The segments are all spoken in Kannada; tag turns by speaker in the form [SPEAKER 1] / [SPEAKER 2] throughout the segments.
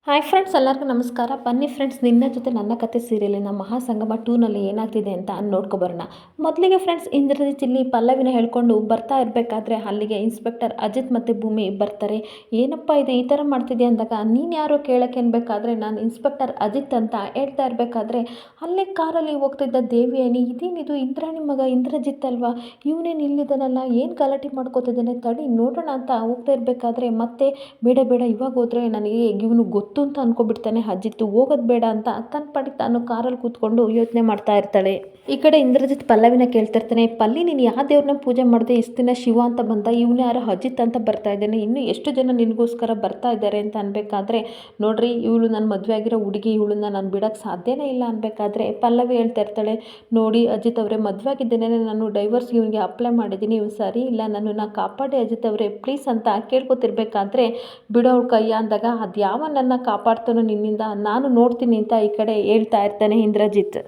[SPEAKER 1] ಹಾಯ್ ಫ್ರೆಂಡ್ಸ್, ಎಲ್ಲರಿಗೂ ನಮಸ್ಕಾರ. ಬನ್ನಿ ಫ್ರೆಂಡ್ಸ್, ನಿನ್ನ ಜೊತೆ ನನ್ನ ಕತೆ ಸೀರಿಯಲಿನ ಮಹಾಸಂಗಮ 2ನಲ್ಲಿ ಏನಾಗ್ತಿದೆ ಅಂತ ನೋಡ್ಕೊಬರೋಣ. ಮೊದಲಿಗೆ ಫ್ರೆಂಡ್ಸ್, ಇಂದ್ರಜಿತ್ ಇಲ್ಲಿ ಪಲ್ಲವಿನ ಹೇಳ್ಕೊಂಡು ಬರ್ತಾ ಇರಬೇಕಾದ್ರೆ ಅಲ್ಲಿಗೆ ಇನ್ಸ್ಪೆಕ್ಟರ್ ಅಜಿತ್ ಮತ್ತು ಭೂಮಿ ಬರ್ತಾರೆ. ಏನಪ್ಪ ಇದು ಈ ಥರ ಮಾಡ್ತಿದ್ಯಾ ಅಂದಾಗ, ನೀನು ಯಾರೋ ಕೇಳಕ್ಕೆ ಅನ್ಬೇಕಾದ್ರೆ ನಾನು ಇನ್ಸ್ಪೆಕ್ಟರ್ ಅಜಿತ್ ಅಂತ ಹೇಳ್ತಾ ಇರಬೇಕಾದ್ರೆ ಅಲ್ಲೇ ಕಾರಲ್ಲಿ ಹೋಗ್ತಿದ್ದ ದೇವಿಯಾನಿ, ಇದೇನಿದು ಇಂದ್ರಾಣಿ ಮಗ ಇಂದ್ರಜಿತ್ ಅಲ್ವಾ, ಇವನೇನು ಇಲ್ಲಿದ್ದಾನಲ್ಲ, ಏನು ಗಲಾಟೆ ಮಾಡ್ಕೋತಿದ್ದಾನೆ, ತಡಿ ನೋಡೋಣ ಅಂತ ಹೋಗ್ತಾ ಇರಬೇಕಾದ್ರೆ ಮತ್ತೆ ಬೇಡ ಬೇಡ ಇವಾಗ ಹೋದ್ರೆ ನನಗೆ ಇವನು ಗೊತ್ತು ಅಂತ ಅನ್ಕೊಬಿಡ್ತಾನೆ ಅಜಿತ್ತು, ಹೋಗೋದು ಬೇಡ ಅಂತ ತನ್ನ ಪಾಡಿಗೆ ತಾನು ಕಾರಲ್ಲಿ ಕೂತ್ಕೊಂಡು ಯೋಚನೆ ಮಾಡ್ತಾ ಇರ್ತಾಳೆ. ಈ ಕಡೆ ಇಂದ್ರಜಿತ್ ಪಲ್ಲವಿನ ಕೇಳ್ತಿರ್ತಾನೆ, ಪಲ್ಲಿ ನೀನು ಯಾವ ದೇವ್ರನ್ನ ಪೂಜೆ ಮಾಡಿದೆ, ಇಷ್ಟು ದಿನ ಶಿವ ಅಂತ ಬಂದ, ಇವನು ಯಾರೋ ಅಜಿತ್ ಅಂತ ಬರ್ತಾ ಇದ್ದಾನೆ, ಇನ್ನು ಎಷ್ಟು ಜನ ನಿನಗೋಸ್ಕರ ಬರ್ತಾ ಇದ್ದಾರೆ ಅಂತ ಅನ್ಬೇಕಾದ್ರೆ, ನೋಡ್ರಿ ಇವಳು ನನ್ನ ಮದುವೆ ಆಗಿರೋ ಹುಡುಗಿ, ಇವಳನ್ನ ನಾನು ಬಿಡೋಕ್ಕೆ ಸಾಧ್ಯನೇ ಇಲ್ಲ ಅನ್ಬೇಕಾದ್ರೆ ಪಲ್ಲವಿ ಹೇಳ್ತಾ ಇರ್ತಾಳೆ, ನೋಡಿ ಅಜಿತ್ ಅವರೇ, ಮದುವೆ ಆಗಿದ್ದೇನೆ, ನಾನು ಡೈವರ್ಸ್ ಇವನಿಗೆ ಅಪ್ಲೈ ಮಾಡಿದ್ದೀನಿ, ಇವ್ನು ಸರಿ ಇಲ್ಲ, ನನ್ನನ್ನು ಕಾಪಾಡಿ ಅಜಿತ್ ಅವರೇ ಪ್ಲೀಸ್ ಅಂತ ಕೇಳ್ಕೊತಿರ್ಬೇಕಾದ್ರೆ, ಬಿಡೋ ಅವಳ ಕೈಯ ಅಂದಾಗ, ಅದು ಯಾವ ನನ್ನ ಕಾಪಾಡ್ತಾನೋ ನಿನ್ನಿಂದ ನಾನು ನೋಡ್ತೀನಿ ಅಂತ ಈ ಕಡೆ ಹೇಳ್ತಾ ಇರ್ತಾನೆ ಇಂದ್ರಜಿತ್.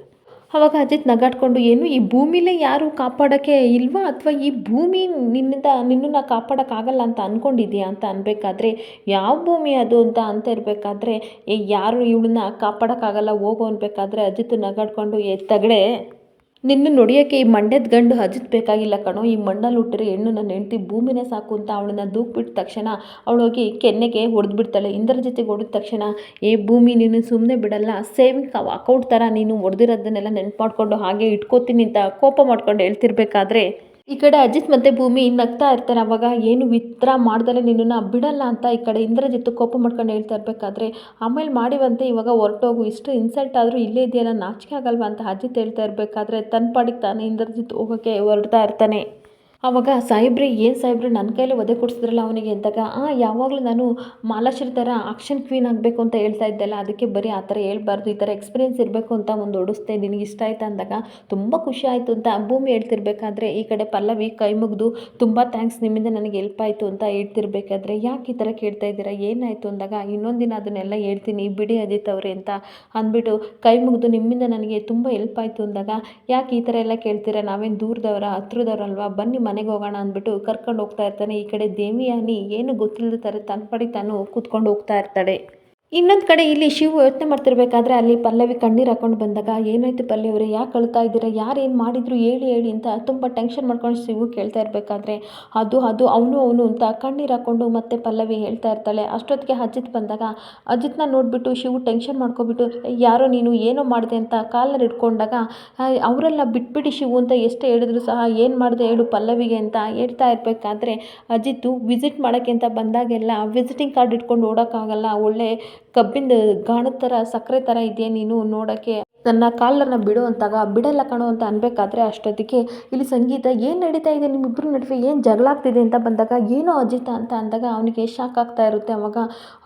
[SPEAKER 1] ಅವಾಗ ಅಜಿತ್ ನಗಾಡ್ಕೊಂಡು, ಏನು ಈ ಭೂಮಿಲೇ ಯಾರು ಕಾಪಾಡೋಕ್ಕೆ ಇಲ್ವಾ, ಅಥವಾ ಈ ಭೂಮಿ ನಿನ್ನನ್ನು ಕಾಪಾಡೋಕ್ಕಾಗಲ್ಲ ಅಂತ ಅಂದ್ಕೊಂಡಿದ್ಯಾ ಅಂತ ಅನ್ಬೇಕಾದ್ರೆ, ಯಾವ ಭೂಮಿ ಅದು ಅಂತ ಇರಬೇಕಾದ್ರೆ, ಯಾರು ಇವಳನ್ನ ಕಾಪಾಡೋಕ್ಕಾಗಲ್ಲ ಹೋಗು ಅನ್ಬೇಕಾದ್ರೆ ಅಜಿತ್ ನಗಾಡ್ಕೊಂಡು, ತಗಡೆ ನಿನ್ನ ನೋಡಿಯೋಕ್ಕೆ ಈ ಮಂಡ್ಯದ ಗಂಡು ಅಜಿತ್ ಬೇಕಾಗಿಲ್ಲ ಕಣೋ, ಈ ಮಣ್ಣಲ್ಲಿ ಹುಟ್ಟಿರೋ ಹೆಣ್ಣು ನನ್ನ ಹೆಂಡತಿ ಭೂಮಿನೇ ಸಾಕು ಅಂತ ಅವಳನ್ನ ದೂಕ್ಬಿಟ್ಟ ತಕ್ಷಣ ಅವಳೋಗಿ ಕೆನ್ನೆಗೆ ಹೊಡೆದ್ಬಿಡ್ತಾಳೆ. ಇಂದ್ರಜಿತ್ಗೆ ಹೊಡೆದ ತಕ್ಷಣ, ಭೂಮಿ ನೀನು ಸುಮ್ಮನೆ ಬಿಡಲ್ಲ, ಸೇವಿಂಗ್ ಅಕೌಂಟ್ ಥರ ನೀನು ಹೊಡೆದಿರೋದನ್ನೆಲ್ಲ ನೆನ್ಪು ಮಾಡಿಕೊಂಡು ಹಾಗೆ ಇಟ್ಕೋತೀನಿ ಅಂತ ಕೋಪ ಮಾಡ್ಕೊಂಡು ಹೇಳ್ತಿರ್ಬೇಕಾದ್ರೆ, ಈ ಕಡೆ ಅಜಿತ್ ಮತ್ತು ಭೂಮಿ ನಗ್ತಾ ಇರ್ತಾರೆ. ಅವಾಗ ಏನು ವಿತ್ರ ಮಾಡ್ದಲೇ ನಿನ್ನನ್ನು ಬಿಡಲ್ಲ ಅಂತ ಈ ಕಡೆ ಇಂದ್ರಜಿತ್ ಕೋಪ ಮಾಡ್ಕೊಂಡು ಹೇಳ್ತಾ ಇರಬೇಕಾದ್ರೆ, ಆಮೇಲೆ ಮಾಡಿವಂತೆ ಇವಾಗ ಹೊರಟೋಗು, ಇಷ್ಟು ಇನ್ಸಲ್ಟ್ ಆದರೂ ಇಲ್ಲೇ ಇದೆಯಲ್ಲ, ನಾಚಿಕೆ ಆಗಲ್ವಾ ಅಂತ ಅಜಿತ್ ಹೇಳ್ತಾ ಇರಬೇಕಾದ್ರೆ ತನ್ನ ಪಾಡಿಗೆ ತಾನು ಇಂದ್ರಜಿತ್ ಹೋಗೋಕ್ಕೆ ಹೊರಡ್ತಾ ಇರ್ತಾನೆ. ಆವಾಗ ಸಾಹೇಬ್ರೆ, ಏನು ಸಾಹೇಬ್ರೆ ನನ್ನ ಕೈಯಲ್ಲಿ ಒದೆ ಕೊಡಿಸಿದ್ರಲ್ಲ ಅವನಿಗೆ ಅಂದಾಗ, ಯಾವಾಗಲೂ ನಾನು ಮಾಲಾಶ್ರೀ ಥರ ಆಕ್ಷನ್ ಕ್ವೀನ್ ಆಗಬೇಕು ಅಂತ ಹೇಳ್ತಾ ಇದ್ದಲ್ಲ, ಅದಕ್ಕೆ ಬರೀ ಆ ಥರ ಹೇಳ್ಬಾರ್ದು, ಈ ಥರ ಎಕ್ಸ್ಪೀರಿಯೆನ್ಸ್ ಇರಬೇಕು ಅಂತ ಒಂದು ಹೊಡಿಸ್ದೆ, ನಿನಗೆ ಇಷ್ಟ ಆಯ್ತಾ ಅಂದಾಗ ತುಂಬ ಖುಷಿ ಆಯಿತು ಅಂತ ಭೂಮಿ ಹೇಳ್ತಿರ್ಬೇಕಾದ್ರೆ, ಈ ಕಡೆ ಪಲ್ಲವಿ ಕೈ ಮುಗಿದು ತುಂಬ ಥ್ಯಾಂಕ್ಸ್, ನಿಮ್ಮಿಂದ ನನಗೆ ಹೆಲ್ಪ್ ಆಯಿತು ಅಂತ ಹೇಳ್ತಿರ್ಬೇಕಾದ್ರೆ, ಯಾಕೆ ಈ ಥರ ಕೇಳ್ತಾ ಇದ್ದೀರಾ, ಏನಾಯಿತು ಅಂದಾಗ, ಇನ್ನೊಂದು ದಿನ ಅದನ್ನೆಲ್ಲ ಹೇಳ್ತೀನಿ ಬಿಡಿ ಅಜಿತ್ ಅವರೇ ಅಂತ ಅಂದ್ಬಿಟ್ಟು ಕೈ ಮುಗಿದು, ನಿಮ್ಮಿಂದ ನನಗೆ ತುಂಬ ಹೆಲ್ಪ್ ಆಯಿತು ಅಂದಾಗ, ಯಾಕೆ ಈ ಥರ ಎಲ್ಲ ಕೇಳ್ತೀರಾ, ನಾವೇನು ದೂರದವರ ಹತ್ರದವ್ರಲ್ವಾ, ಬನ್ನಿ ಮನೆಗೆ ಹೋಗೋಣ ಅಂದ್ಬಿಟ್ಟು ಕರ್ಕೊಂಡು ಹೋಗ್ತಾ ಇರ್ತಾನೆ. ಈ ಕಡೆ ದೇವಿಯಾನಿ ಏನು ಗೊತ್ತಿಲ್ಲದ ಥರ ತನ್ನ ಪಾಡಿಗೆ ತಾನು ಕೂತ್ಕೊಂಡು ಹೋಗ್ತಾ ಇರ್ತಾಳೆ. ಇನ್ನೊಂದು ಕಡೆ ಇಲ್ಲಿ ಶಿವು ಯೋಚನೆ ಮಾಡ್ತಿರ್ಬೇಕಾದ್ರೆ ಅಲ್ಲಿ ಪಲ್ಲವಿ ಕಣ್ಣೀರು ಹಾಕೊಂಡು ಬಂದಾಗ, ಏನಾಯ್ತು ಪಲ್ಲವಿ ಅವರೇ, ಯಾಕೆ ಅಳ್ತಾ ಇದ್ದೀರಾ, ಯಾರು ಏನು ಮಾಡಿದ್ರು ಹೇಳಿ ಹೇಳಿ ಅಂತ ತುಂಬ ಟೆನ್ಷನ್ ಮಾಡ್ಕೊಂಡು ಶಿವು ಕೇಳ್ತಾ ಇರಬೇಕಾದ್ರೆ, ಅದು ಅವನು ಅಂತ ಕಣ್ಣೀರು ಹಾಕ್ಕೊಂಡು ಮತ್ತೆ ಪಲ್ಲವಿ ಹೇಳ್ತಾ ಇರ್ತಾಳೆ. ಅಷ್ಟೊತ್ತಿಗೆ ಅಜಿತ್ ಬಂದಾಗ ಅಜಿತ್ನ ನೋಡಿಬಿಟ್ಟು ಶಿವು ಟೆನ್ಷನ್ ಮಾಡ್ಕೊಬಿಟ್ಟು, ಯಾರೋ ನೀನು ಏನೋ ಮಾಡಿದೆ ಅಂತ ಕಾಲಲ್ಲಿ ಹಿಡ್ಕೊಂಡಾಗ, ಅವರೆಲ್ಲ ಬಿಟ್ಬಿಡಿ ಶಿವು ಅಂತ ಎಷ್ಟು ಹೇಳಿದ್ರು ಸಹ, ಏನು ಮಾಡಿದೆ ಹೇಳು ಪಲ್ಲವಿಗೆ ಅಂತ ಹೇಳ್ತಾ ಇರಬೇಕಾದ್ರೆ, ಅಜಿತ್ತು ವಿಸಿಟ್ ಮಾಡೋಕ್ಕೆ ಅಂತ ಬಂದಾಗೆಲ್ಲ ವಿಸಿಟಿಂಗ್ ಕಾರ್ಡ್ ಇಟ್ಕೊಂಡು ಓಡೋಕ್ಕಾಗಲ್ಲ, ಒಳ್ಳೆ ಕಬ್ಬಿಂದ ಗಾಣದ ಥರ ಸಕ್ಕರೆ ಥರ ಇದೆಯಾ ನೀನು ನೋಡೋಕ್ಕೆ, ನನ್ನ ಕಾಲನ್ನು ಬಿಡು ಅಂತಾಗ, ಬಿಡಲ್ಲ ಕಣೋ ಅಂತ ಅನ್ಬೇಕಾದ್ರೆ ಅಷ್ಟೊತ್ತಿಗೆ ಇಲ್ಲಿ ಸಂಗೀತ, ಏನು ನಡೀತಾ ಇದೆ ನಿಮ್ಮಿಬ್ಬರು ನಡುವೆ, ಏನು ಜಗಳ ಆಗ್ತಿದೆ ಅಂತ ಬಂದಾಗ, ಏನೋ ಅಜಿತ ಅಂತ ಅಂದಾಗ ಅವನಿಗೆ ಶಾಕ್ ಆಗ್ತಾ ಇರುತ್ತೆ. ಅವಾಗ,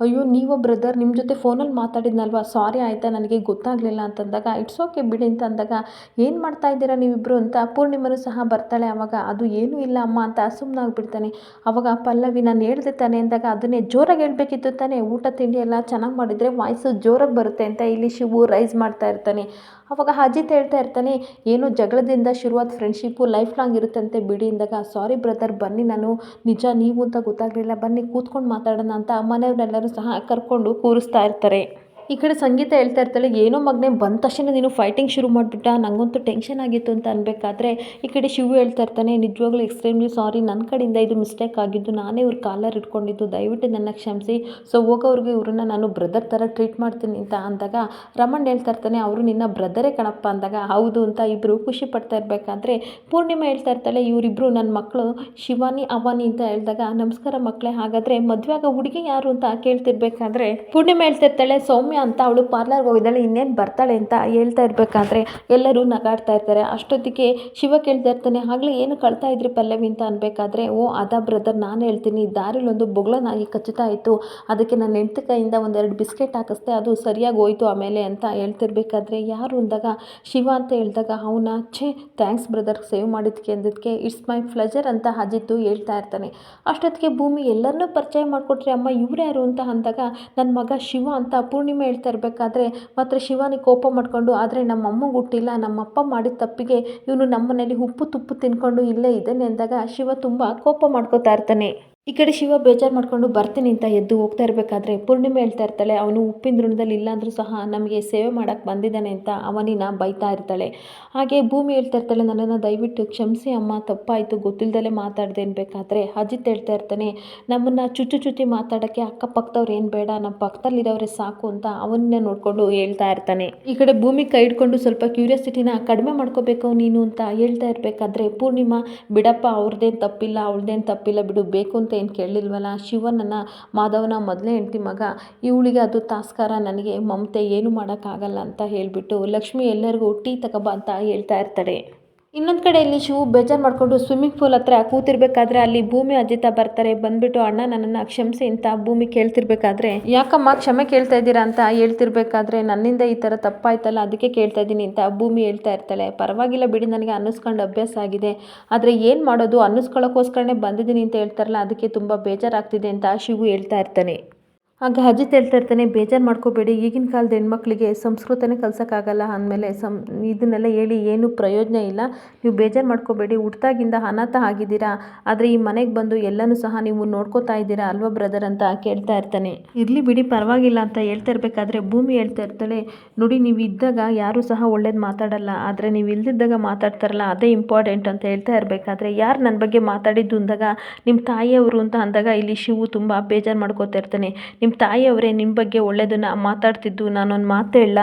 [SPEAKER 1] ಅಯ್ಯೋ ನೀವು ಬ್ರದರ್ ನಿಮ್ಮ ಜೊತೆ ಫೋನಲ್ಲಿ ಮಾತಾಡಿದ್ನಲ್ವಾ, ಸಾರಿ ಆಯಿತಾ ನನಗೆ ಗೊತ್ತಾಗಲಿಲ್ಲ ಅಂತಂದಾಗ, ಇಟ್ಸ್ ಓಕೆ ಬಿಡಿ ಅಂತ ಅಂದಾಗ, ಏನು ಮಾಡ್ತಾ ಇದ್ದೀರಾ ನೀವಿಬ್ಬರು ಅಂತ ಪೂರ್ಣಿಮರು ಸಹ ಬರ್ತಾಳೆ. ಅವಾಗ ಅದು ಏನೂ ಇಲ್ಲ ಅಮ್ಮ ಅಂತ ಸುಮ್ಮನಾಗ್ಬಿಡ್ತಾನೆ. ಅವಾಗ ಪಲ್ಲವಿ, ನಾನು ಹೇಳ್ದೆ ತಾನೆ ಅಂದಾಗ, ಅದನ್ನೇ ಜೋರಾಗಿ ಹೇಳ್ಬೇಕಿತ್ತು ತಾನೆ, ಊಟ ತಿಂಡಿ ಎಲ್ಲ ಚೆನ್ನಾಗಿ ಮಾಡಿದರೆ ವಾಯ್ಸು ಜೋರಾಗಿ ಬರುತ್ತೆ ಅಂತ ಇಲ್ಲಿ ಶಿವು ರೈಸ್ ಮಾಡ್ತಾ ಇರ್ತಾನೆ. ಅವಾಗ ಅಜಿತ್ ಹೇಳ್ತಾ ಇರ್ತಾನೆ, ಏನೋ ಜಗಳದಿಂದ ಶುರುವಾದ ಫ್ರೆಂಡ್ಶಿಪ್ಪು ಲೈಫ್ ಲಾಂಗ್ ಇರುತ್ತಂತೆ ಬಿಡಿ ಅಂದಾಗ, ಸಾರಿ ಬ್ರದರ್ ಬನ್ನಿ, ನಾನು ನಿಜ ನೀವು ಅಂತ ಗೊತ್ತಾಗಲಿಲ್ಲ, ಬನ್ನಿ ಕೂತ್ಕೊಂಡು ಮಾತಾಡೋಣ ಅಂತ ಮನೆಯವರೆಲ್ಲರೂ ಸಹ ಕರ್ಕೊಂಡು ಕೂರಿಸ್ತಾ ಇರ್ತಾರೆ. ಈ ಕಡೆ ಸಂಗೀತ ಹೇಳ್ತಾ ಇರ್ತಾಳೆ, ಏನೋ ಮಗನೇ ಬಂದ ತಕ್ಷಣ ನೀನು ಫೈಟಿಂಗ್ ಶುರು ಮಾಡಿಬಿಟ್ಟ, ನನಗಂತೂ ಟೆನ್ಷನ್ ಆಗಿತ್ತು ಅಂತ ಅನ್ಬೇಕಾದ್ರೆ ಈ ಕಡೆ ಶಿವು ಹೇಳ್ತಾ ಇರ್ತಾನೆ, ನಿಜವಾಗ್ಲೂ ಎಕ್ಸ್ಟ್ರೀಮ್ಲಿ ಸಾರಿ, ನನ್ನ ಕಡೆಯಿಂದ ಇದು ಮಿಸ್ಟೇಕ್ ಆಗಿದ್ದು, ನಾನೇ ಇವ್ರ ಕಾಲರ್ ಇಟ್ಕೊಂಡಿದ್ದು, ದಯವಿಟ್ಟು ನನ್ನ ಕ್ಷಮಿಸಿ, ಸೊ ಹೋಗೋವ್ರಿಗೆ ಇವ್ರನ್ನ ನಾನು ಬ್ರದರ್ ಥರ ಟ್ರೀಟ್ ಮಾಡ್ತೀನಿ ಅಂತ ಅಂದಾಗ, ರಮಣ್ ಹೇಳ್ತಾ ಇರ್ತಾನೆ, ಅವರು ನಿನ್ನ ಬ್ರದರೇ ಕಣಪ್ಪ ಅಂದಾಗ, ಹೌದು ಅಂತ ಇಬ್ಬರು ಖುಷಿ ಪಡ್ತಾ ಇರಬೇಕಾದ್ರೆ ಪೂರ್ಣಿಮಾ ಹೇಳ್ತಾ ಇರ್ತಾಳೆ, ಇವರಿಬ್ಬರು ನನ್ನ ಮಕ್ಕಳು ಶಿವಾನಿ ಅವಾನಿ ಅಂತ ಹೇಳಿದಾಗ, ನಮಸ್ಕಾರ ಮಕ್ಕಳೇ, ಹಾಗಾದರೆ ಮದುವೆ ಆಗೋ ಹುಡುಗಿ ಯಾರು ಅಂತ ಕೇಳ್ತಿರ್ಬೇಕಾದ್ರೆ ಪೂರ್ಣಿಮಾ ಹೇಳ್ತಾ ಇರ್ತಾಳೆ, ಸೌಮ್ಯ ಅಂತ, ಅವಳು ಪಾರ್ಲರ್ಗೆ ಹೋಗಿದ್ದಾಳೆ, ಇನ್ನೇನು ಬರ್ತಾಳೆ ಅಂತ ಹೇಳ್ತಾ ಇರಬೇಕಾದ್ರೆ ಎಲ್ಲರೂ ನಗಾಡ್ತಾ ಇರ್ತಾರೆ. ಅಷ್ಟೊತ್ತಿಗೆ ಶಿವ ಕೇಳ್ತಾ ಇರ್ತಾನೆ, ಆಗಲೇ ಏನು ಕಳ್ತಾ ಇದ್ರಿ ಪಲ್ಲವಿ ಅಂತ ಅನ್ಬೇಕಾದ್ರೆ, ಓ ಅದಾ ಬ್ರದರ್, ನಾನು ಹೇಳ್ತೀನಿ, ದಾರಿಲಿ ಒಂದು ಬೊಗಳನಾಗಿ ಕಚ್ಚುತ್ತಾ ಇತ್ತು, ಅದಕ್ಕೆ ನನ್ನ ಹೆಂಡತಿ ಕೈಯಿಂದ ಒಂದೆರಡು ಬಿಸ್ಕೆಟ್ ಹಾಕಿಸ್ದೆ, ಅದು ಸರಿಯಾಗಿ ಹೋಯ್ತು ಆಮೇಲೆ ಅಂತ ಹೇಳ್ತಿರ್ಬೇಕಾದ್ರೆ, ಯಾರು ಅಂದಾಗ ಶಿವ ಅಂತ ಹೇಳಿದಾಗ, ಅವನ ಥ್ಯಾಂಕ್ಸ್ ಬ್ರದರ್ ಸೇವ್ ಮಾಡಿದ್ದಕ್ಕೆ ಅಂದಿದ್ದಕ್ಕೆ, ಇಟ್ಸ್ ಮೈ ಪ್ಲೆಜರ್ ಅಂತ ಅಜಿತ್ತು ಹೇಳ್ತಾ ಇರ್ತಾನೆ. ಅಷ್ಟೊತ್ತಿಗೆ ಭೂಮಿ ಎಲ್ಲರನ್ನೂ ಪರಿಚಯ ಮಾಡಿಕೊಟ್ರೆ, ಅಮ್ಮ ಇವ್ರು ಯಾರು ಅಂತ ಅಂದಾಗ, ನನ್ನ ಮಗ ಶಿವ ಅಂತ ಪೂರ್ಣಿಮೆ ಹೇಳ್ತಾ ಇರಬೇಕಾದ್ರೆ ಮಾತ್ರ ಶಿವಾನಿ ಕೋಪ ಮಾಡ್ಕೊಂಡು, ಆದರೆ ನಮ್ಮ ಅಮ್ಮಗೆ ಹುಟ್ಟಿಲ್ಲ, ನಮ್ಮಪ್ಪ ಮಾಡಿದ ತಪ್ಪಿಗೆ ಇವನು ನಮ್ಮ ಮನೇಲಿ ಉಪ್ಪು ತುಪ್ಪು ತಿನ್ಕೊಂಡು ಇಲ್ಲೇ ಇದ್ದಾನೆ ಅಂದಾಗ ಶಿವ ತುಂಬ ಕೋಪ ಮಾಡ್ಕೋತಾ ಇರ್ತಾನೆ. ಈ ಕಡೆ ಶಿವ ಬೇಜಾರು ಮಾಡ್ಕೊಂಡು ಬರ್ತೀನಿ ಅಂತ ಎದ್ದು ಹೋಗ್ತಾ ಇರಬೇಕಾದ್ರೆ ಪೂರ್ಣಿಮೆ ಹೇಳ್ತಾ ಇರ್ತಾಳೆ, ಅವನು ಉಪ್ಪಿನ ಋಣದಲ್ಲಿ ಇಲ್ಲಾಂದ್ರೂ ಸಹ ನಮಗೆ ಸೇವೆ ಮಾಡೋಕ್ಕೆ ಬಂದಿದ್ದಾನೆ ಅಂತ ಅವನಿನ ಬೈತಾ ಇರ್ತಾಳೆ. ಹಾಗೆ ಭೂಮಿ ಹೇಳ್ತಾ ಇರ್ತಾಳೆ, ನನ್ನನ್ನು ದಯವಿಟ್ಟು ಕ್ಷಮಿಸಿ ಅಮ್ಮ, ತಪ್ಪಾಯಿತು, ಗೊತ್ತಿಲ್ಲದಲೇ ಮಾತಾಡಿದೆ ಅನ್ಬೇಕಾದ್ರೆ ಅಜಿತ್ ಹೇಳ್ತಾ ಇರ್ತಾನೆ, ನಮ್ಮನ್ನು ಚುಚ್ಚಿ ಮಾತಾಡೋಕ್ಕೆ ಅಕ್ಕಪಕ್ಕದವ್ರು ಏನು ಬೇಡ, ನಮ್ಮ ಪಕ್ಕದಲ್ಲಿರೋರೆ ಸಾಕು ಅಂತ ಅವನ್ನ ನೋಡಿಕೊಂಡು ಹೇಳ್ತಾ ಇರ್ತಾನೆ. ಈ ಕಡೆ ಭೂಮಿ ಕೈ ಹಿಡ್ಕೊಂಡು ಸ್ವಲ್ಪ ಕ್ಯೂರಿಯಾಸಿಟಿನ ಕಡಿಮೆ ಮಾಡ್ಕೋಬೇಕು ನೀನು ಅಂತ ಹೇಳ್ತಾ ಇರಬೇಕಾದ್ರೆ ಪೂರ್ಣಿಮಾ, ಬಿಡಪ್ಪ ಅವ್ರದ್ದೇನು ತಪ್ಪಿಲ್ಲ, ಅವಳದ್ದೇನು ತಪ್ಪಿಲ್ಲ ಬಿಡು, ಬೇಕು ಅಂತ ಏನು ಕೇಳಲಿಲ್ವಲ್ಲ, ಶಿವನನ್ನ ಮಾಧವನ ಮೊದಲನೇ ಹೆಂಡತಿ ಮಗ, ಇವಳಿಗೆ ಅದು ತಾಸ್ಕಾರ, ನನಗೆ ಮಮತೆ, ಏನು ಮಾಡೋಕ್ಕಾಗಲ್ಲ ಅಂತ ಹೇಳಿಬಿಟ್ಟು ಲಕ್ಷ್ಮಿ ಎಲ್ಲರಿಗೂ ಟೀ ತಗೋಬಾ ಅಂತ ಹೇಳ್ತಾ ಇರ್ತಾಳೆ. ಇನ್ನೊಂದು ಕಡೆ ಇಲ್ಲಿ ಶಿವು ಬೇಜಾರು ಮಾಡಿಕೊಂಡು ಸ್ವಿಮ್ಮಿಂಗ್ ಪೂಲ್ ಹತ್ರ ಕೂತಿರ್ಬೇಕಾದ್ರೆ ಅಲ್ಲಿ ಭೂಮಿ ಅಜಿತ ಬರ್ತಾರೆ. ಬಂದ್ಬಿಟ್ಟು ಅಣ್ಣ ನನ್ನನ್ನು ಕ್ಷಮಿಸಿ ಅಂತ ಭೂಮಿ ಕೇಳ್ತಿರ್ಬೇಕಾದ್ರೆ, ಯಾಕಮ್ಮ ಕ್ಷಮೆ ಕೇಳ್ತಾ ಇದ್ದೀರಾ ಅಂತ ಹೇಳ್ತಿರ್ಬೇಕಾದ್ರೆ, ನನ್ನಿಂದ ಈ ಥರ ತಪ್ಪಾಯ್ತಲ್ಲ ಅದಕ್ಕೆ ಕೇಳ್ತಾ ಇದ್ದೀನಿ ಅಂತ ಭೂಮಿ ಹೇಳ್ತಾ ಇರ್ತಾಳೆ. ಪರವಾಗಿಲ್ಲ ಬಿಡಿ, ನನಗೆ ಅನ್ನಿಸ್ಕೊಂಡು ಅಭ್ಯಾಸ ಆಗಿದೆ, ಆದರೆ ಏನು ಮಾಡೋದು, ಅನ್ನಿಸ್ಕೊಳ್ಳೋಕ್ಕೋಸ್ಕರನೇ ಬಂದಿದ್ದೀನಿ ಅಂತ ಹೇಳ್ತಾರಲ್ಲ, ಅದಕ್ಕೆ ತುಂಬ ಬೇಜಾರಾಗ್ತಿದೆ ಅಂತ ಶಿವು ಹೇಳ್ತಾ ಇರ್ತಾನೆ. ಆಗ ಅಜಿತ್ ಹೇಳ್ತಾ ಇರ್ತಾನೆ, ಬೇಜಾರು ಮಾಡ್ಕೋಬೇಡಿ, ಈಗಿನ ಕಾಲದ ಹೆಣ್ಮಕ್ಳಿಗೆ ಸಂಸ್ಕೃತನೇ ಕಲ್ಸೋಕ್ಕಾಗಲ್ಲ ಅಂದಮೇಲೆ ಇದನ್ನೆಲ್ಲ ಹೇಳಿ ಏನು ಪ್ರಯೋಜನ ಇಲ್ಲ, ನೀವು ಬೇಜಾರು ಮಾಡ್ಕೋಬೇಡಿ, ಹುಟ್ದಾಗಿಂದ ಅನಾಥ ಆಗಿದ್ದೀರಾ, ಆದರೆ ಈ ಮನೆಗೆ ಬಂದು ಎಲ್ಲನೂ ಸಹ ನೀವು ನೋಡ್ಕೋತಾ ಇದ್ದೀರಾ ಅಲ್ವಾ ಬ್ರದರ್ ಅಂತ ಕೇಳ್ತಾ ಇರ್ತಾನೆ. ಇರಲಿ ಬಿಡಿ ಪರವಾಗಿಲ್ಲ ಅಂತ ಹೇಳ್ತಾ ಇರಬೇಕಾದ್ರೆ ಭೂಮಿ ಹೇಳ್ತಾ ಇರ್ತಾಳೆ, ನೋಡಿ ನೀವು ಇದ್ದಾಗ ಯಾರೂ ಸಹ ಒಳ್ಳೇದು ಮಾತಾಡಲ್ಲ, ಆದರೆ ನೀವು ಇಲ್ದಿದ್ದಾಗ ಮಾತಾಡ್ತಾರಲ್ಲ ಅದೇ ಇಂಪಾರ್ಟೆಂಟ್ ಅಂತ ಹೇಳ್ತಾ ಇರಬೇಕಾದ್ರೆ, ಯಾರು ನನ್ನ ಬಗ್ಗೆ ಮಾತಾಡಿದ್ದು ಅಂದಾಗ ನಿಮ್ಮ ತಾಯಿಯವರು ಅಂತ ಅಂದಾಗ ಇಲ್ಲಿ ಶಿವು ತುಂಬ ಬೇಜಾರು ಮಾಡ್ಕೋತಾ ಇರ್ತಾನೆ. ನಿಮ್ಮ ತಾಯಿಯವರೇ ನಿಮ್ಮ ಬಗ್ಗೆ ಒಳ್ಳೆಯದನ್ನು ಮಾತಾಡ್ತಿದ್ದು, ನಾನೊಂದು ಮಾತು ಹೇಳ,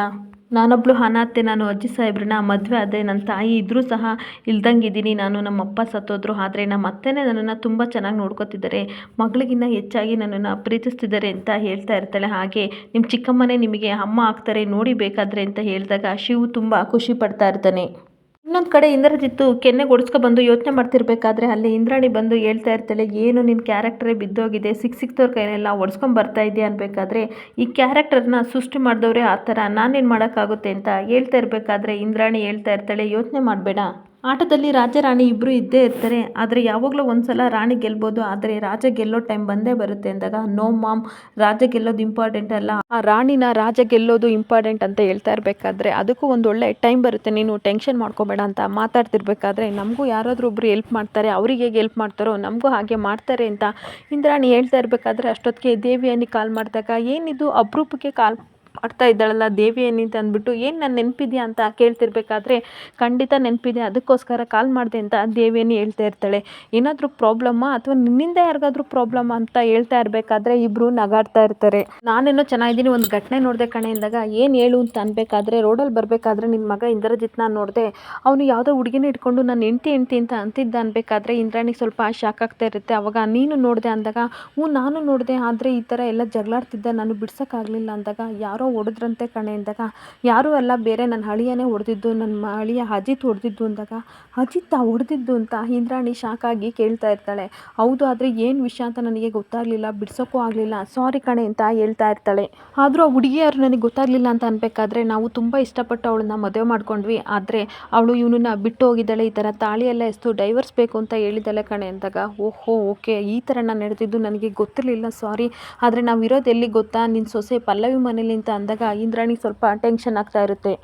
[SPEAKER 1] ನಾನೊಬ್ಳು ಅನಾಥೆ, ನಾನು ಅಜ್ಜಿ ಸಾಹೇಬ್ರನ್ನ ಮದುವೆ ಆದೆ, ನನ್ನ ತಾಯಿ ಇದ್ದರೂ ಸಹ ಇಲ್ದಂಗಿದ್ದೀನಿ ನಾನು, ನಮ್ಮ ಅಪ್ಪ ಸತ್ತೋದ್ರು, ಆದರೆ ನಮ್ಮ ಅತ್ತೆನೇ ನನ್ನನ್ನು ತುಂಬ ಚೆನ್ನಾಗಿ ನೋಡ್ಕೊತಿದ್ದಾರೆ, ಮಗಳಿಗಿನ್ನ ಹೆಚ್ಚಾಗಿ ನನ್ನನ್ನು ಪ್ರೀತಿಸ್ತಿದ್ದಾರೆ ಅಂತ ಹೇಳ್ತಾ ಇರ್ತಾಳೆ. ಹಾಗೆ ನಿಮ್ಮ ಚಿಕ್ಕಮ್ಮನೇ ನಿಮಗೆ ಅಮ್ಮ ಆಗ್ತಾರೆ ನೋಡಿ ಬೇಕಾದರೆ ಅಂತ ಹೇಳಿದಾಗ ಶಿವು ತುಂಬ ಖುಷಿ ಪಡ್ತಾ ಇರ್ತಾನೆ. ಇನ್ನೊಂದು ಕಡೆ ಇಂದ್ರಜಿತ್ತು ಕೆನ್ನೆಗೆ ಬಂದು ಯೋಚನೆ ಮಾಡ್ತಿರ್ಬೇಕಾದ್ರೆ ಅಲ್ಲಿ ಇಂದ್ರಾಣಿ ಬಂದು ಹೇಳ್ತಾ ಇರ್ತಾಳೆ, ಏನು ನಿನ್ನ ಕ್ಯಾರೆಕ್ಟರೇ ಬಿದ್ದೋಗಿದೆ, ಸಿಕ್ತವ್ರ ಕೈನೆಲ್ಲ ಬರ್ತಾ ಇದೆಯಾ ಅನ್ಬೇಕಾದ್ರೆ, ಈ ಕ್ಯಾರೆಕ್ಟರ್ನ ಸೃಷ್ಟಿ ಮಾಡಿದವರೇ ಆ ಥರ, ನಾನೇನು ಮಾಡೋಕ್ಕಾಗುತ್ತೆ ಅಂತ ಹೇಳ್ತಾ ಇರಬೇಕಾದ್ರೆ ಇಂದ್ರಾಣಿ ಹೇಳ್ತಾ ಇರ್ತಾಳೆ, ಯೋಚನೆ ಮಾಡಬೇಡ, ಆಟದಲ್ಲಿ ರಾಜ ರಾಣಿ ಇಬ್ಬರು ಇದ್ದೇ ಇರ್ತಾರೆ, ಆದರೆ ಯಾವಾಗಲೂ ಒಂದ್ಸಲ ರಾಣಿ ಗೆಲ್ಬೋದು, ಆದರೆ ರಾಜ ಗೆಲ್ಲೋ ಟೈಮ್ ಬಂದೇ ಬರುತ್ತೆ ಅಂದಾಗ, ನೋ ಮಾಮ್, ರಾಜ ಗೆಲ್ಲೋದು ಇಂಪಾರ್ಟೆಂಟ್ ಅಲ್ಲ, ಆ ರಾಣಿನ ರಾಜ ಗೆಲ್ಲೋದು ಇಂಪಾರ್ಟೆಂಟ್ ಅಂತ ಹೇಳ್ತಾ ಇರಬೇಕಾದ್ರೆ, ಅದಕ್ಕೂ ಒಂದು ಒಳ್ಳೆ ಟೈಮ್ ಬರುತ್ತೆ, ನೀನು ಟೆನ್ಷನ್ ಮಾಡ್ಕೋಬೇಡ ಅಂತ ಮಾತಾಡ್ತಿರ್ಬೇಕಾದ್ರೆ, ನಮಗೂ ಯಾರಾದರೂ ಒಬ್ರು ಹೆಲ್ಪ್ ಮಾಡ್ತಾರೆ, ಅವ್ರಿಗೆ ಹೇಗೆ ಹೆಲ್ಪ್ ಮಾಡ್ತಾರೋ ನಮಗೂ ಹಾಗೆ ಮಾಡ್ತಾರೆ ಅಂತ ಇಂದ್ರಾಣಿ ಹೇಳ್ತಾ ಇರಬೇಕಾದ್ರೆ, ಅಷ್ಟೊತ್ತಿಗೆ ದೇವಿಯನಿ ಕಾಲ್ ಮಾಡಿದಾಗ, ಏನಿದು ಅಪರೂಪಕ್ಕೆ ಕಾಲ್ ಮಾಡ್ತಾ ಇದ್ದಾಳಲ್ಲ ದೇವಿಯನಿ ಅಂತ ಅಂದ್ಬಿಟ್ಟು, ಏನು ನನ್ನ ನೆನಪಿದೆಯಾ ಅಂತ ಕೇಳ್ತಿರ್ಬೇಕಾದ್ರೆ, ಖಂಡಿತ ನೆನಪಿದೆ, ಅದಕ್ಕೋಸ್ಕರ ಕಾಲ್ ಮಾಡಿದೆ ಅಂತ ದೇವಿಯನಿ ಹೇಳ್ತಾ ಇರ್ತಾಳೆ. ಏನಾದರೂ ಪ್ರಾಬ್ಲಮ್ಮಾ ಅಥವಾ ನಿನ್ನಿಂದ ಯಾರಿಗಾದ್ರೂ ಪ್ರಾಬ್ಲಮ್ ಅಂತ ಹೇಳ್ತಾ ಇರಬೇಕಾದ್ರೆ ಇಬ್ಬರು ನಗಾಡ್ತಾ ಇರ್ತಾರೆ. ನಾನೇನೋ ಚೆನ್ನಾಗಿದ್ದೀನಿ, ಒಂದು ಘಟನೆ ನೋಡಿದೆ ಕಣೆ ಎಂದಾಗ, ಏನು ಹೇಳು ಅಂತ ಅನ್ಬೇಕಾದ್ರೆ, ರೋಡಲ್ಲಿ ಬರಬೇಕಾದ್ರೆ ನಿನ್ನ ಮಗ ಇಂದ್ರಜಿತ್ನ ನೋಡಿದೆ, ಅವನು ಯಾವುದೋ ಹುಡುಗಿನ ಇಟ್ಕೊಂಡು ನಾನು ಹೆಂಡ್ತಿ ಅಂತ ಅಂತಿದ್ದ ಅನ್ಬೇಕಾದ್ರೆ ಇಂದ್ರಾಣಿಗೆ ಸ್ವಲ್ಪ ಶಾಕ್ ಆಗ್ತಾ ಇರುತ್ತೆ. ಅವಾಗ ನೀನು ನೋಡಿದೆ ಅಂದಾಗ, ಹ್ಞೂ ನಾನು ನೋಡಿದೆ, ಆದರೆ ಈ ಥರ ಎಲ್ಲ ಜಗಳಾಡ್ತಿದ್ದ, ನಾನು ಬಿಡ್ಸೋಕ್ಕಾಗಲಿಲ್ಲ ಅಂದಾಗ, ಯಾರೋ ಹೊಡೆದ್ರಂತೆ ಕಣೆ ಅಂದಾಗ, ಯಾರೂ ಅಲ್ಲ, ಬೇರೆ ನನ್ನ ಅಳಿಯನೇ ಹೊಡೆದಿದ್ದು, ನನ್ನ ಅಳಿಯ ಅಜಿತ್ ಹೊಡೆದಿದ್ದು ಅಂದಾಗ, ಅಜಿತ್ ಹೊಡೆದಿದ್ದು ಅಂತ ಇಂದ್ರಾಣಿ ಶಾಕಾಗಿ ಕೇಳ್ತಾ ಇರ್ತಾಳೆ. ಹೌದು, ಆದರೆ ಏನು ವಿಷಯ ಅಂತ ನನಗೆ ಗೊತ್ತಾಗಲಿಲ್ಲ, ಬಿಡ್ಸೋಕ್ಕೂ ಆಗಲಿಲ್ಲ, ಸಾರಿ ಕಣೆ ಅಂತ ಹೇಳ್ತಾ ಇರ್ತಾಳೆ. ಆದರೂ ಆ ಹುಡುಗಿಯವರು ನನಗೆ ಗೊತ್ತಾಗಲಿಲ್ಲ ಅಂತ ಅನ್ಬೇಕಾದ್ರೆ, ನಾವು ತುಂಬ ಇಷ್ಟಪಟ್ಟು ಅವಳನ್ನ ಮದುವೆ ಮಾಡ್ಕೊಂಡ್ವಿ, ಆದರೆ ಅವಳು ಇವನನ್ನ ಬಿಟ್ಟು ಹೋಗಿದ್ದಾಳೆ, ಈ ಥರ ತಾಳಿಯೆಲ್ಲ ಎಸ್ತು ಡೈವರ್ಸ್ ಬೇಕು ಅಂತ ಹೇಳಿದ್ದಾಳೆ ಕಣೆ ಅಂದಾಗ, ಓಹೋ ಓಕೆ, ಈ ಥರ ನಾನು ನಡೆದಿದ್ದು ನನಗೆ ಗೊತ್ತಿರಲಿಲ್ಲ, ಸಾರಿ, ಆದರೆ ನಾವು ಇರೋದು ಎಲ್ಲಿ ಗೊತ್ತಾ, ನಿನ್ನ ಸೊಸೆ ಪಲ್ಲವಿ ಮನೇಲಿ ಅಂತ ಅಂದಾಗ ಇಂದ್ರಾಣಿ ಸ್ವಲ್ಪ ಟೆನ್ಷನ್ ಆಗ್ತಾ ಇರುತ್ತೆ.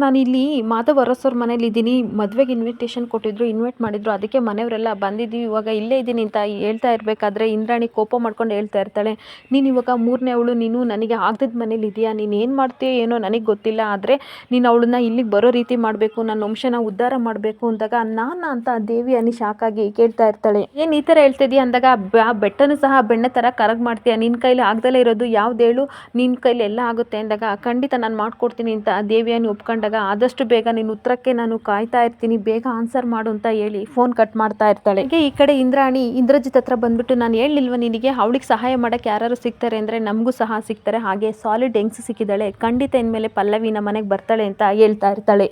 [SPEAKER 1] ನಾನಿಲ್ಲಿ ಮಾಧವ್ ಅರಸವ್ರ ಮನೇಲಿದ್ದೀನಿ, ಮದುವೆಗೆ ಇನ್ವಿಟೇಷನ್ ಕೊಟ್ಟಿದ್ರು, ಇನ್ವೈಟ್ ಮಾಡಿದ್ರು, ಅದಕ್ಕೆ ಮನೆಯವರೆಲ್ಲ ಬಂದಿದ್ದೀವಿ, ಇವಾಗ ಇಲ್ಲೇ ಇದ್ದೀನಿ ಅಂತ ಹೇಳ್ತಾ ಇರಬೇಕಾದ್ರೆ ಇಂದ್ರಾಣಿ ಕೋಪ ಮಾಡ್ಕೊಂಡು ಹೇಳ್ತಾ ಇರ್ತಾಳೆ, ನೀನು ಇವಾಗ ಮೂರನೇ ಅವಳು, ನೀನು ನನಗೆ ಆಗದಿದ್ದ ಮನೇಲಿ ಇದೆಯಾ, ನೀನು ಏನು ಮಾಡ್ತೀಯೋ ಏನೋ ನನಗೆ ಗೊತ್ತಿಲ್ಲ, ಆದರೆ ನೀನು ಅವಳನ್ನ ಇಲ್ಲಿಗೆ ಬರೋ ರೀತಿ ಮಾಡಬೇಕು, ನನ್ನ ವಂಶನ ಉದ್ಧಾರ ಮಾಡಬೇಕು ಅಂದಾಗ, ನಾನು ಅಂತ ದೇವಿ ಅನಿ ಶಾಕಾಗಿ ಕೇಳ್ತಾ ಇರ್ತಾಳೆ. ಏನು ಈ ಥರ ಹೇಳ್ತಿದ್ದೀಯ ಅಂದಾಗ, ಬೆಟ್ಟನೂ ಸಹ ಬೆಣ್ಣೆ ಥರ ಕರಗ್ ಮಾಡ್ತೀಯ, ನಿನ್ನ ಕೈಲಿ ಆಗ್ದಲೇ ಇರೋದು ಯಾವ್ದೇಳು, ನಿನ್ನ ಕೈಲಿ ಎಲ್ಲ ಆಗುತ್ತೆ ಅಂದಾಗ, ಖಂಡಿತ ನಾನು ಮಾಡ್ಕೊಡ್ತೀನಿ ಅಂತ ದೇವಿಯನ್ನು ಒಪ್ಕೊಂಡಾಗ, ಆದಷ್ಟು ಬೇಗ ನಿನ್ನ ಉತ್ತರಕ್ಕೆ ನಾನು ಕಾಯ್ತಾ ಇರ್ತೀನಿ, ಬೇಗ ಆನ್ಸರ್ ಮಾಡು ಅಂತ ಹೇಳಿ ಫೋನ್ ಕಟ್ ಮಾಡ್ತಾ ಇರ್ತಾಳೆ. ಹೀಗೆ ಈ ಕಡೆ ಇಂದ್ರಾಣಿ ಇಂದ್ರಜಿತ್ ಹತ್ರ ಬಂದ್ಬಿಟ್ಟು, ನಾನು ಹೇಳಿಲ್ವ ನಿನಗೆ, ಅವಳಿಗೆ ಸಹಾಯ ಮಾಡೋಕ್ಕೆ ಯಾರು ಸಿಗ್ತಾರೆ ಅಂದರೆ ನಮಗೂ ಸಹ ಸಿಗ್ತಾರೆ, ಹಾಗೆ ಸಾಲಿಡ್ ಹೆಂಗ್ಸ್ ಸಿಕ್ಕಿದ್ದಾಳೆ, ಖಂಡಿತ ಇನ್ಮೇಲೆ ಪಲ್ಲವಿ ನಮ್ಮ ಮನೆಗೆ ಬರ್ತಾಳೆ ಅಂತ ಹೇಳ್ತಾ ಇರ್ತಾಳೆ.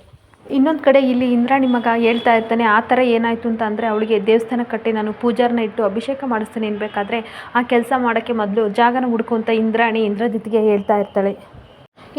[SPEAKER 1] ಇನ್ನೊಂದು ಕಡೆ ಇಲ್ಲಿ ಇಂದ್ರಾಣಿ ಮಗ ಹೇಳ್ತಾ ಇರ್ತಾನೆ, ಆ ಥರ ಏನಾಯಿತು ಅಂತ ಅಂದರೆ, ಅವಳಿಗೆ ದೇವಸ್ಥಾನ ಕಟ್ಟಿ ನಾನು ಪೂಜಾರನ್ನ ಇಟ್ಟು ಅಭಿಷೇಕ ಮಾಡಿಸ್ತೀನಿ ಅನ್ಬೇಕಾದ್ರೆ, ಆ ಕೆಲಸ ಮಾಡೋಕ್ಕೆ ಮೊದಲು ಜಾಗನ ಹುಡುಕು ಅಂತ ಇಂದ್ರಾಣಿ ಇಂದ್ರಜಿತ್ಗೆ ಹೇಳ್ತಾ ಇರ್ತಾಳೆ.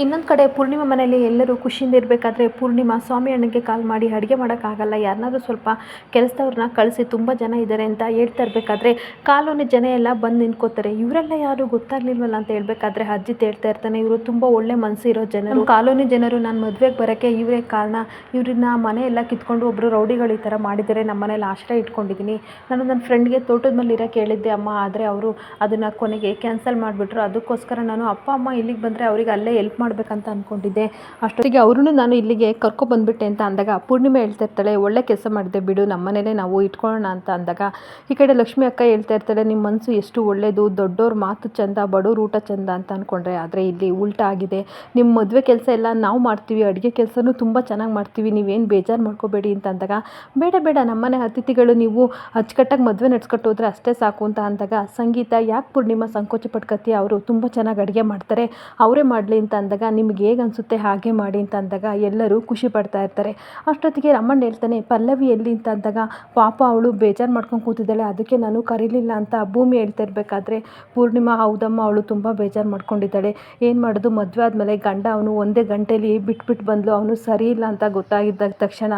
[SPEAKER 1] ಇನ್ನೊಂದು ಕಡೆ ಪೂರ್ಣಿಮಾ ಮನೆಯಲ್ಲಿ ಎಲ್ಲರೂ ಖುಷಿಯಿಂದ ಇರಬೇಕಾದ್ರೆ ಪೂರ್ಣಿಮಾ ಸ್ವಾಮಿ ಅಣ್ಣನಿಗೆ ಕಾಲ್ ಮಾಡಿ ಅಡುಗೆ ಮಾಡೋಕ್ಕಾಗಲ್ಲ, ಯಾರನ್ನಾದ್ರೂ ಸ್ವಲ್ಪ ಕೆಲಸದವ್ರನ್ನ ಕಳಿಸಿ ತುಂಬ ಜನ ಇದ್ದಾರೆ ಅಂತ ಹೇಳ್ತಾ ಇರಬೇಕಾದ್ರೆ ಕಾಲೋನಿ ಜನ ಎಲ್ಲ ಬಂದು ನಿಂತ್ಕೋತಾರೆ. ಇವರೆಲ್ಲ ಯಾರು ಗೊತ್ತಾಗ್ಲಿಲ್ವಲ್ಲ ಅಂತ ಹೇಳ್ಬೇಕಾದ್ರೆ ಅಜ್ಜಿತ್ ಹೇಳ್ತಾ ಇರ್ತಾನೆ, ಇವರು ತುಂಬ ಒಳ್ಳೆ ಮನಸ್ಸು ಇರೋ ಜನರು, ಕಾಲೋನಿ ಜನರು ನಾನು ಮದುವೆಗೆ ಬರೋಕ್ಕೆ ಇವರೇ ಕಾರಣ, ಇವ್ರನ್ನ ಮನೆ ಎಲ್ಲ ಕಿತ್ಕೊಂಡು ಒಬ್ಬರು ರೌಡಿಗಳು ಈ ಥರ ಮಾಡಿದ್ದಾರೆ, ನಮ್ಮ ಮನೇಲಿ ಆಶ್ರಯ ಇಟ್ಕೊಂಡಿದ್ದೀನಿ, ನಾನು ನನ್ನ ಫ್ರೆಂಡ್ಗೆ ತೋಟದ ಮೇಲೆ ಇರೋಕ್ಕೆ ಹೇಳಿದ್ದೆ ಅಮ್ಮ, ಆದರೆ ಅವರು ಅದನ್ನು ಕೊನೆಗೆ ಕ್ಯಾನ್ಸಲ್ ಮಾಡಿಬಿಟ್ರು, ಅದಕ್ಕೋಸ್ಕರ ನಾನು ಅಪ್ಪ ಅಮ್ಮ ಇಲ್ಲಿಗೆ ಬಂದರೆ ಅವ್ರಿಗೆ ಅಲ್ಲೇ ಹೆಲ್ಪ್ ಮಾಡಬೇಕಂತ ಅಂದ್ಕೊಂಡಿದ್ದೆ, ಅಷ್ಟೊತ್ತಿಗೆ ಅವ್ರೂ ನಾನು ಇಲ್ಲಿಗೆ ಕರ್ಕೊಬಂದ್ಬಿಟ್ಟೆ ಅಂತ ಅಂದಾಗ ಪೂರ್ಣಿಮಾ ಹೇಳ್ತಾ ಇರ್ತಾಳೆ, ಒಳ್ಳೆ ಕೆಲಸ ಮಾಡಿದೆ ಬಿಡು, ನಮ್ಮನೇಲೆ ನಾವು ಇಟ್ಕೊಳ್ಳೋಣ ಅಂತ ಅಂದಾಗ ಈ ಕಡೆ ಲಕ್ಷ್ಮಿ ಅಕ್ಕ ಹೇಳ್ತಾ ಇರ್ತಾಳೆ, ನಿಮ್ಮ ಮನಸ್ಸು ಎಷ್ಟು ಒಳ್ಳೆಯದು, ದೊಡ್ಡವ್ರ ಮಾತು ಚಂದ, ಬಡವ್ರ ಊಟ ಚಂದ ಅಂತ ಅಂದ್ಕೊಂಡ್ರೆ, ಆದರೆ ಇಲ್ಲಿ ಉಲ್ಟಾ ಆಗಿದೆ, ನಿಮ್ಮ ಮದುವೆ ಕೆಲಸ ಎಲ್ಲ ನಾವು ಮಾಡ್ತೀವಿ, ಅಡುಗೆ ಕೆಲಸನೂ ತುಂಬ ಚೆನ್ನಾಗಿ ಮಾಡ್ತೀವಿ, ನೀವೇನು ಬೇಜಾರು ಮಾಡ್ಕೋಬೇಡಿ ಅಂತ ಅಂದಾಗ, ಬೇಡ ಬೇಡ ನಮ್ಮನೆ ಅತಿಥಿಗಳು ನೀವು ಅಚ್ಚುಕಟ್ಟಾಗಿ ಮದುವೆ ನಡ್ಸ್ಕೊಟ್ಟು ಹೋದ್ರೆ ಅಷ್ಟೇ ಸಾಕು ಅಂತ ಅಂದಾಗ ಸಂಗೀತ, ಯಾಕೆ ಪೂರ್ಣಿಮಾ ಸಂಕೋಚ ಪಡ್ಕತ್ತೀಯ, ಅವರು ತುಂಬ ಚೆನ್ನಾಗಿ ಅಡುಗೆ ಮಾಡ್ತಾರೆ, ಅವರೇ ಮಾಡಲಿ ಅಂತ ಅಂದಾಗ, ನಿಮ್ಗೆ ಹೇಗೆ ಅನಿಸುತ್ತೆ ಹಾಗೆ ಮಾಡಿ ಅಂತ ಅಂದಾಗ ಎಲ್ಲರೂ ಖುಷಿ ಪಡ್ತಾ ಇರ್ತಾರೆ. ಅಷ್ಟೊತ್ತಿಗೆ ರಮಣ್ಣ ಹೇಳ್ತಾನೆ, ಪಲ್ಲವಿ ಎಲ್ಲಿ ಅಂತ ಅಂದಾಗ, ಪಾಪ ಅವಳು ಬೇಜಾರು ಮಾಡ್ಕೊಂಡು ಕೂತಿದ್ದಾಳೆ, ಅದಕ್ಕೆ ನಾನು ಕರೀಲಿಲ್ಲ ಅಂತ ಭೂಮಿ ಹೇಳ್ತಾ ಇರಬೇಕಾದ್ರೆ ಪೂರ್ಣಿಮಾ, ಹೌದಮ್ಮ ಅವಳು ತುಂಬ ಬೇಜಾರು ಮಾಡ್ಕೊಂಡಿದ್ದಾಳೆ, ಏನು ಮಾಡೋದು, ಮದುವೆ ಆದಮೇಲೆ ಗಂಡ ಅವನು ಒಂದೇ ಗಂಟೆಯಲ್ಲಿ ಬಿಟ್ಬಿಟ್ಟು ಬಂದಳು, ಅವನು ಸರಿ ಇಲ್ಲ ಅಂತ ಗೊತ್ತಾಗಿದ್ದ ತಕ್ಷಣ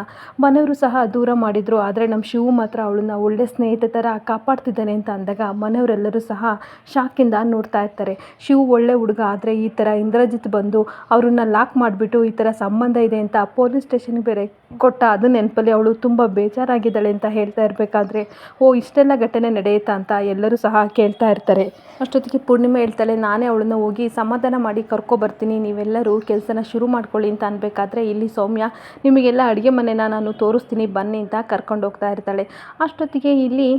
[SPEAKER 1] ಮನೆಯವರು ಸಹ ದೂರ ಮಾಡಿದರು, ಆದರೆ ನಮ್ಮ ಶಿವು ಮಾತ್ರ ಅವಳನ್ನ ಒಳ್ಳೆ ಸ್ನೇಹಿತ ಥರ ಕಾಪಾಡ್ತಿದ್ದಾನೆ ಅಂತ ಅಂದಾಗ ಮನೆಯವರೆಲ್ಲರೂ ಸಹ ಶಾಕಿಂದ ನೋಡ್ತಾ ಇರ್ತಾರೆ. ಶಿವು ಒಳ್ಳೆ ಹುಡುಗ, ಆದರೆ ಈ ಥರ ಇಂದ್ರಜಿತ್ ಬಂದು ಅವ್ರನ್ನ ಲಾಕ್ ಮಾಡಿಬಿಟ್ಟು ಈ ಥರ ಸಂಬಂಧ ಇದೆ ಅಂತ ಪೊಲೀಸ್ ಸ್ಟೇಷನ್ಗೆ ಬೇರೆ ಕೊಟ್ಟ, ಅದು ನೆನಪಲ್ಲಿ ಅವಳು ತುಂಬ ಬೇಜಾರಾಗಿದ್ದಾಳೆ ಅಂತ ಹೇಳ್ತಾ ಇರಬೇಕಾದ್ರೆ, ಓ ಇಷ್ಟೆಲ್ಲ ಘಟನೆ ನಡೆಯುತ್ತಾ ಅಂತ ಎಲ್ಲರೂ ಸಹ ಕೇಳ್ತಾ ಇರ್ತಾರೆ. ಅಷ್ಟೊತ್ತಿಗೆ ಪೂರ್ಣಿಮಾ ಹೇಳ್ತಾಳೆ, ನಾನೇ ಅವಳನ್ನ ಹೋಗಿ ಸಮಾಧಾನ ಮಾಡಿ ಕರ್ಕೊಬರ್ತೀನಿ, ನೀವೆಲ್ಲರೂ ಕೆಲಸನ ಶುರು ಮಾಡ್ಕೊಳ್ಳಿ ಅಂತ ಅನ್ಬೇಕಾದ್ರೆ ಇಲ್ಲಿ ಸೌಮ್ಯ, ನಿಮಗೆಲ್ಲ ಅಡುಗೆ ಮನೆನ ನಾನು ತೋರಿಸ್ತೀನಿ ಬನ್ನಿ ಅಂತ ಕರ್ಕೊಂಡು ಹೋಗ್ತಾ ಇರ್ತಾಳೆ. ಅಷ್ಟೊತ್ತಿಗೆ ಇಲ್ಲಿ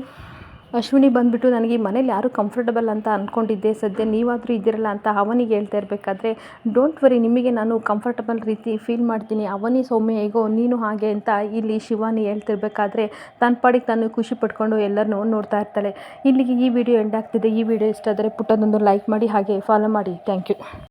[SPEAKER 1] ಅಶ್ವಿನಿ ಬಂದುಬಿಟ್ಟು, ನನಗೆ ಈ ಮನೇಲಿ ಯಾರು ಕಂಫರ್ಟಬಲ್ ಅಂತ ಅಂದ್ಕೊಂಡಿದ್ದೆ, ಸದ್ಯ ನೀವಾದರೂ ಇದ್ದೀರಲ್ಲ ಅಂತ ಅವನಿಗೆ ಹೇಳ್ತಾ ಇರಬೇಕಾದ್ರೆ, ಡೋಂಟ್ ವರಿ, ನಿಮಗೆ ನಾನು ಕಂಫರ್ಟಬಲ್ ರೀತಿ ಫೀಲ್ ಮಾಡ್ತೀನಿ, ಅವನಿ ಸೌಮ್ಯ ಹೇಗೋ ನೀನು ಹಾಗೆ ಅಂತ ಇಲ್ಲಿ ಶಿವಾನಿ ಹೇಳ್ತಿರ್ಬೇಕಾದ್ರೆ ತನ್ನ ಪಾಡಿಗೆ ತಾನು ಖುಷಿ ಪಡ್ಕೊಂಡು ಎಲ್ಲರನ್ನೂ ನೋಡ್ತಾ ಇರ್ತಾಳೆ. ಇಲ್ಲಿಗೆ ಈ ವಿಡಿಯೋ ಎಂಡ್ ಆಗ್ತಿದೆ. ಈ ವಿಡಿಯೋ ಇಷ್ಟ ಆದರೆ ಪುಟ್ಟದೊಂದು ಲೈಕ್ ಮಾಡಿ, ಹಾಗೆ ಫಾಲೋ ಮಾಡಿ. Thank you.